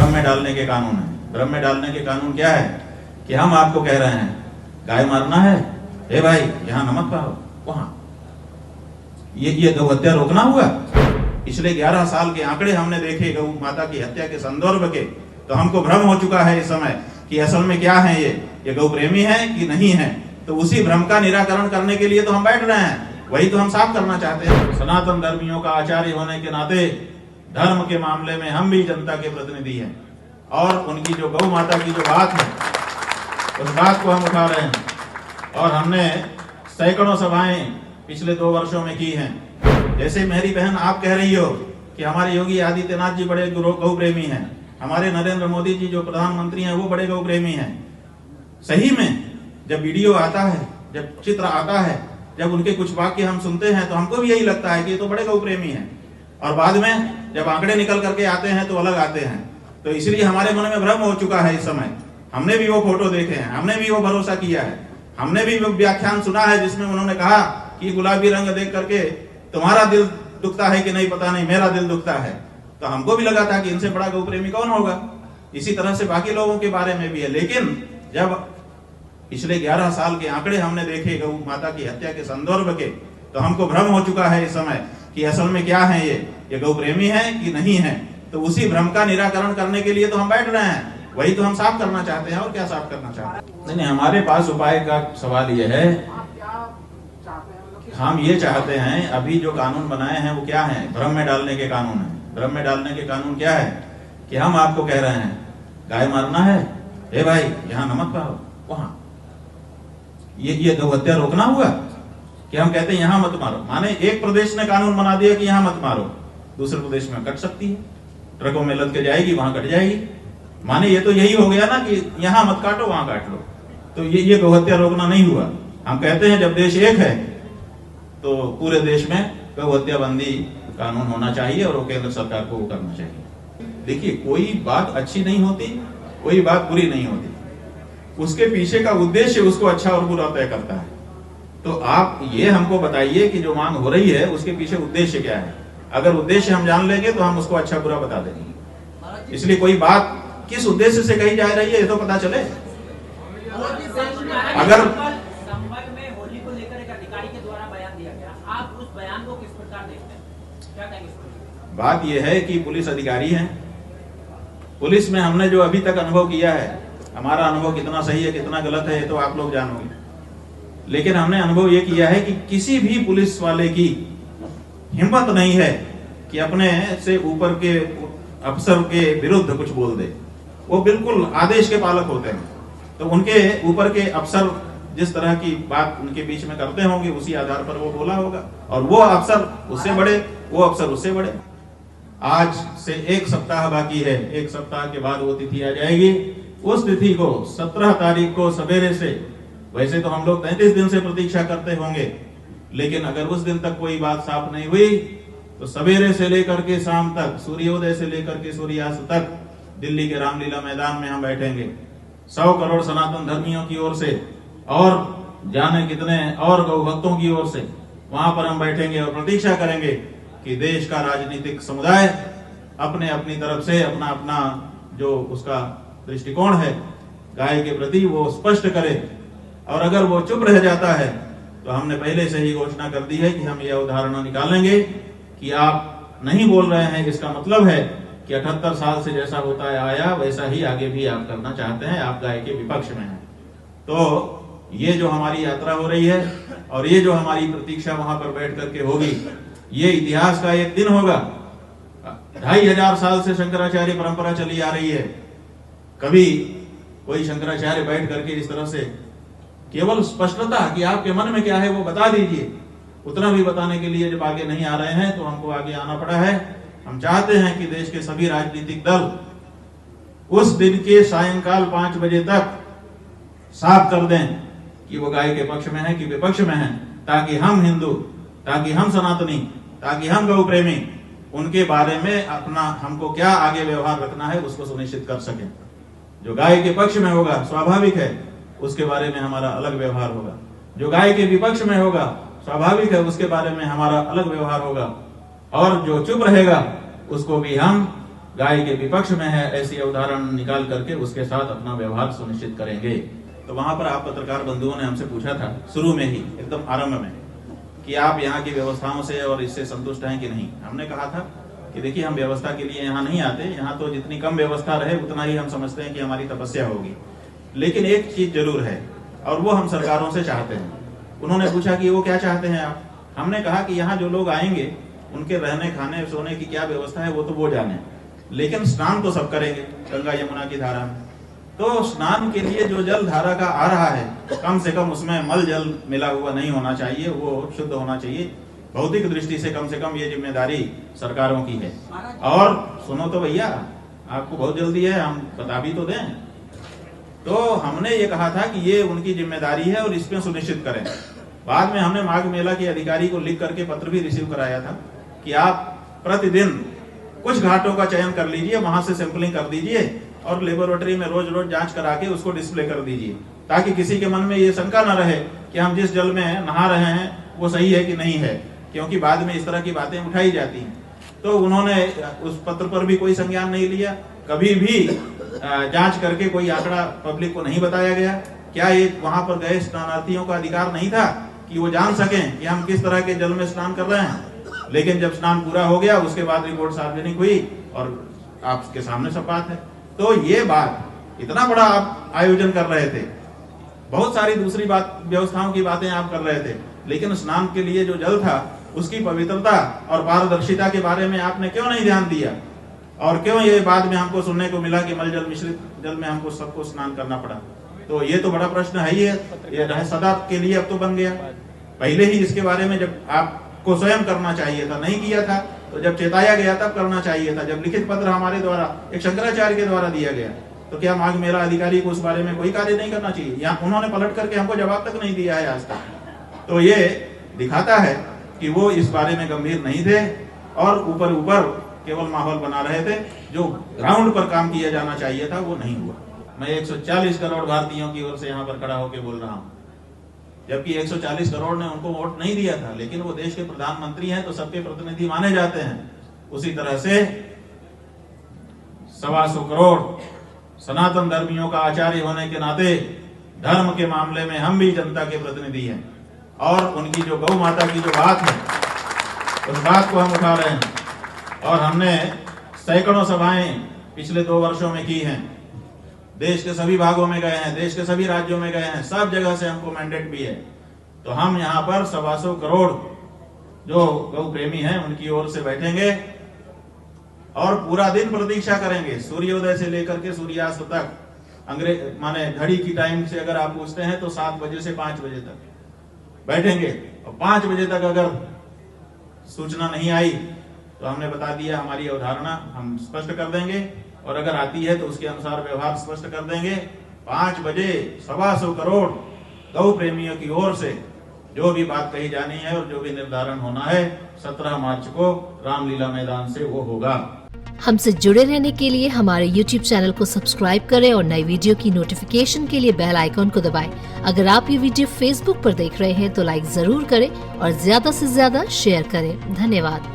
भ्रम में डालने के कानून है। भ्रम में डालने के कानून क्या है कि हम आपको कह रहे हैं गाय मारना है, हे भाई यहाँ नमक पाओ, वहां ये गौ हत्या रोकना हुआ। पिछले 11 साल के आंकड़े हमने देखे गौ माता की हत्या के संदर्भ के, तो हमको भ्रम हो चुका है इस समय कि असल में क्या है, ये गौ प्रेमी है कि नहीं है। तो उसी भ्रम का निराकरण करने के लिए तो हम बैठ रहे हैं, वही तो हम साफ करना चाहते हैं। सनातन धर्मियों का आचार्य होने के नाते धर्म के मामले में हम भी जनता के प्रतिनिधि हैं, और उनकी जो गौ माता की जो बात है उस बात को हम उठा रहे हैं। और हमने सैकड़ों सभाएं पिछले 2 वर्षों में की हैं। जैसे मेरी बहन आप कह रही हो कि हमारे योगी आदित्यनाथ जी बड़े गौ प्रेमी हैं, हमारे नरेंद्र मोदी जी जो प्रधानमंत्री हैं वो बड़े गौ प्रेमी हैं। सही में जब वीडियो आता है, जब चित्र आता है, जब उनके कुछ वाक्य हम सुनते हैं तो हमको भी यही लगता है कि ये तो बड़े गौ प्रेमी हैं, और बाद में जब आंकड़े निकल करके आते हैं तो अलग आते हैं। तो इसलिए हमारे मन में भ्रम हो चुका है इस समय। हमने भी वो फोटो देखे हैं, हमने भी वो भरोसा किया है, हमने भी वो व्याख्यान सुना है जिसमें उन्होंने कहा कि गुलाबी रंग देख करके तुम्हारा दिल दुखता है कि नहीं पता नहीं, मेरा दिल दुखता है। तो हमको भी लगा था कि इनसे बड़ा गौ प्रेमी कौन होगा। इसी तरह से बाकी लोगों के बारे में भी है। लेकिन जब पिछले 11 साल के आंकड़े हमने देखे गौ माता की हत्या के संदर्भ के, तो हमको भ्रम हो चुका है इस समय कि असल में क्या है, ये गौ प्रेमी है कि नहीं है। तो उसी भ्रम का निराकरण करने के लिए तो हम बैठ रहे हैं, वही तो हम साफ करना चाहते हैं। और क्या साफ करना चाहते हैं? नहीं, हमारे पास उपाय का सवाल ये है, हम ये चाहते हैं अभी जो कानून बनाए हैं वो क्या है, भ्रम में डालने के कानून है। भ्रम में डालने के कानून क्या है कि हम आपको कह रहे हैं गाय मारना है, हे भाई यहाँ नमक पाओ, वहां ये गौ हत्या रोकना हुआ। कि हम कहते हैं यहाँ मत मारो, माने एक प्रदेश ने कानून बना दिया कि यहाँ मत मारो, दूसरे प्रदेश में कट सकती है, ट्रकों में लद के जाएगी, वहां कट जाएगी। माने ये तो यही हो गया ना कि यहाँ मत काटो वहां काट लो। तो ये गौ हत्या रोकना नहीं हुआ। हम कहते हैं जब देश एक है तो पूरे देश में गौ हत्या बंदी कानून होना चाहिए, और वो केंद्र सरकार को वो करना चाहिए। देखिए, कोई बात अच्छी नहीं होती, कोई बात बुरी नहीं होती, उसके पीछे का उद्देश्य उसको अच्छा और बुरा तय करता है। तो आप ये हमको बताइए कि जो मांग हो रही है उसके पीछे उद्देश्य क्या है। अगर उद्देश्य हम जान लेंगे तो हम उसको अच्छा बुरा बता देंगे। इसलिए कोई बात किस उद्देश्य से कही जा रही है ये तो पता चले। अगर संबंध में होली को लेकर एक अधिकारी के द्वारा बयान दिया गया, आप उस बयान को किस प्रकार देखते हैं, क्या कहेंगे? बात यह है कि पुलिस अधिकारी हैं, पुलिस में हमने जो अभी तक अनुभव किया है, हमारा अनुभव कितना सही है कितना गलत है ये तो आप लोग जानोगे, लेकिन हमने अनुभव ये किया है कि किसी भी पुलिस वाले की हिम्मत नहीं है कि अपने से ऊपर के अफसर के विरुद्ध कुछ बोल दे। वो बिल्कुल आदेश के पालक होते हैं, तो उनके ऊपर के अफसर जिस तरह की बात उनके बीच में करते होंगे उसी आधार पर वो बोला होगा, और वो अफसर उससे बड़े, वो अफसर उससे बड़े। आज से 1 सप्ताह बाकी है, 1 सप्ताह के बाद वो तिथि आ जाएगी। उस तिथि को 17 तारीख को सवेरे से, वैसे तो हम लोग 33 दिन से प्रतीक्षा करते होंगे, लेकिन अगर उस दिन तक कोई बात साफ नहीं हुई तो सवेरे से लेकर के शाम तक, सूर्योदय से लेकर के सूर्यास्त तक दिल्ली के रामलीला मैदान में हम बैठेंगे 100 करोड़ सनातन धर्मियों की ओर से, और जाने कितने और गौ भक्तों की ओर से वहां पर हम बैठेंगे और प्रतीक्षा करेंगे कि देश का राजनीतिक समुदाय अपने अपनी तरफ से अपना अपना जो उसका दृष्टिकोण है गाय के प्रति वो स्पष्ट करे। और अगर वो चुप रह जाता है तो हमने पहले से ही घोषणा कर दी है कि हम यह उदाहरण निकालेंगे कि आप नहीं बोल रहे हैं, इसका मतलब है कि 78 साल से जैसा होता है आया वैसा ही आगे भी आप करना चाहते हैं, आप गाय के विपक्ष में हैं। तो ये जो हमारी यात्रा हो रही है और ये जो हमारी प्रतीक्षा वहां पर बैठ करके होगी, ये इतिहास का एक दिन होगा। 2500 साल से शंकराचार्य परंपरा चली आ रही है। कभी कोई शंकराचार्य बैठ करके इस तरह से केवल स्पष्टता कि आपके मन में क्या है वो बता दीजिए, उतना भी बताने के लिए जब आगे नहीं आ रहे हैं तो हमको आगे आना पड़ा है। हम चाहते हैं कि देश के सभी राजनीतिक दल उस दिन के सायंकाल 5 बजे तक साफ कर दें कि वो गाय के पक्ष में है कि विपक्ष में है, ताकि हम हिंदू, ताकि हम सनातनी, ताकि हम गौ प्रेमी उनके बारे में अपना हमको क्या आगे व्यवहार रखना है उसको सुनिश्चित कर सकें। जो गाय के पक्ष में होगा स्वाभाविक है उसके बारे में हमारा अलग व्यवहार होगा, जो गाय के विपक्ष में होगा स्वाभाविक है उसके बारे में हमारा अलग व्यवहार होगा, और जो चुप रहेगा उसको भी हम गाय के विपक्ष में है, ऐसी अवधारणा निकाल करके उसके साथ अपना व्यवहार सुनिश्चित करेंगे। तो वहां पर आप पत्रकार बंधुओं ने हमसे पूछा था शुरू में ही, एकदम आरंभ में, कि आप यहाँ की व्यवस्थाओं से और इससे संतुष्ट हैं कि नहीं। हमने कहा था कि देखिए, हम व्यवस्था के लिए यहाँ नहीं आते, यहाँ तो जितनी कम व्यवस्था रहे उतना ही हम समझते हैं कि हमारी तपस्या होगी। लेकिन एक चीज जरूर है, और वो हम सरकारों से चाहते हैं। उन्होंने पूछा कि वो क्या चाहते हैं आप। हमने कहा कि यहाँ जो लोग आएंगे उनके रहने खाने सोने की क्या व्यवस्था है वो तो वो जाने, लेकिन स्नान तो सब करेंगे गंगा यमुना की धारा में। तो स्नान के लिए जो जल धारा का आ रहा है, कम से कम उसमें मल जल मिला हुआ नहीं होना चाहिए, वो शुद्ध होना चाहिए। भौतिक दृष्टि से कम ये जिम्मेदारी सरकारों की है। और सुनो तो भैया, आपको बहुत जल्दी है, हम बता भी तो दें। तो हमने ये कहा था कि ये उनकी जिम्मेदारी है और इसमें सुनिश्चित करें। बाद में हमने माघ मेला के अधिकारी को लिख करके पत्र भी रिसीव कराया था कि आप प्रतिदिन कुछ घाटों का चयन कर लीजिए, वहां से सैंपलिंग कर दीजिए और लेबोरेटरी में रोज रोज जांच करा के उसको डिस्प्ले कर दीजिए, ताकि किसी के मन में ये शंका न रहे कि हम जिस जल में नहा रहे हैं वो सही है कि नहीं है, क्योंकि बाद में इस तरह की बातें उठाई जाती हैं। तो उन्होंने उस पत्र पर भी कोई संज्ञान नहीं लिया, कभी भी जांच करके कोई आंकड़ा पब्लिक को नहीं बताया गया। क्या ये वहां पर गए स्नानार्थियों का अधिकार नहीं था कि वो जान सकें कि हम किस तरह के जल में स्नान कर रहे हैं? लेकिन जब स्नान पूरा हो गया उसके बाद रिपोर्ट सार्वजनिक हुई और आपके सामने सब बात है। तो ये बात, इतना बड़ा आप आयोजन कर रहे थे, बहुत सारी दूसरी बात व्यवस्थाओं की बातें आप कर रहे थे, लेकिन स्नान के लिए जो जल था उसकी पवित्रता और पारदर्शिता के बारे में आपने क्यों नहीं ध्यान दिया? और क्यों ये बाद में हमको सुनने को मिला कि मल जल मिश्रित जल में हमको सबको स्नान करना पड़ा? तो ये तो बड़ा प्रश्न है ही है, ये सदा के लिए अब तो बन गया। पहले ही इसके बारे में जब आपको स्वयं करना चाहिए था, नहीं किया था, तो जब चेताया गया तब करना चाहिए था। जब लिखित पत्र हमारे द्वारा एक शंकराचार्य के द्वारा दिया गया, तो क्या माघ मेला अधिकारी को उस बारे में कोई कार्य नहीं करना चाहिए? या उन्होंने पलट करके हमको जवाब तक नहीं दिया है आज तक। तो ये दिखाता है कि वो इस बारे में गंभीर नहीं थे और ऊपर केवल माहौल बना रहे थे। जो ग्राउंड पर काम किया जाना चाहिए था वो नहीं हुआ। मैं 140 करोड़ भारतीयों की ओर से यहाँ पर खड़ा होकर बोल रहा हूँ, जबकि 140 करोड़ ने उनको वोट नहीं दिया था, लेकिन वो देश के प्रधानमंत्री हैं तो सबके प्रतिनिधि माने जाते हैं। उसी तरह से 125 करोड़ सनातन धर्मियों का आचार्य होने के नाते धर्म के मामले में हम भी जनता के प्रतिनिधि हैं, और उनकी जो गौ माता की जो बात है उस बात को हम उठा रहे हैं। और हमने सैकड़ों सभाएं पिछले 2 वर्षों में की हैं, देश के सभी भागों में गए हैं, देश के सभी राज्यों में गए हैं, सब जगह से हमको मैंडेट भी है। तो हम यहाँ पर 125 करोड़ जो गौ प्रेमी हैं उनकी ओर से बैठेंगे और पूरा दिन प्रतीक्षा करेंगे, सूर्योदय से लेकर के सूर्यास्त तक। अंग्रेज माने घड़ी की टाइम से अगर आप पूछते हैं तो 7 बजे से 5 बजे तक बैठेंगे, और 5 बजे तक अगर सूचना नहीं आई तो हमने बता दिया हमारी अवधारणा हम स्पष्ट कर देंगे, और अगर आती है तो उसके अनुसार व्यवहार स्पष्ट कर देंगे। 5 बजे 125 करोड़ गौ प्रेमियों की ओर से जो भी बात कही जानी है और जो भी निर्धारण होना है 17 मार्च को रामलीला मैदान से वो होगा। हमसे जुड़े रहने के लिए हमारे YouTube चैनल को सब्सक्राइब करें और नई वीडियो की नोटिफिकेशन के लिए बेल आइकॉन को दबाएं। अगर आप ये वीडियो Facebook पर देख रहे हैं तो लाइक जरूर करें और ज्यादा से ज्यादा शेयर करें। धन्यवाद।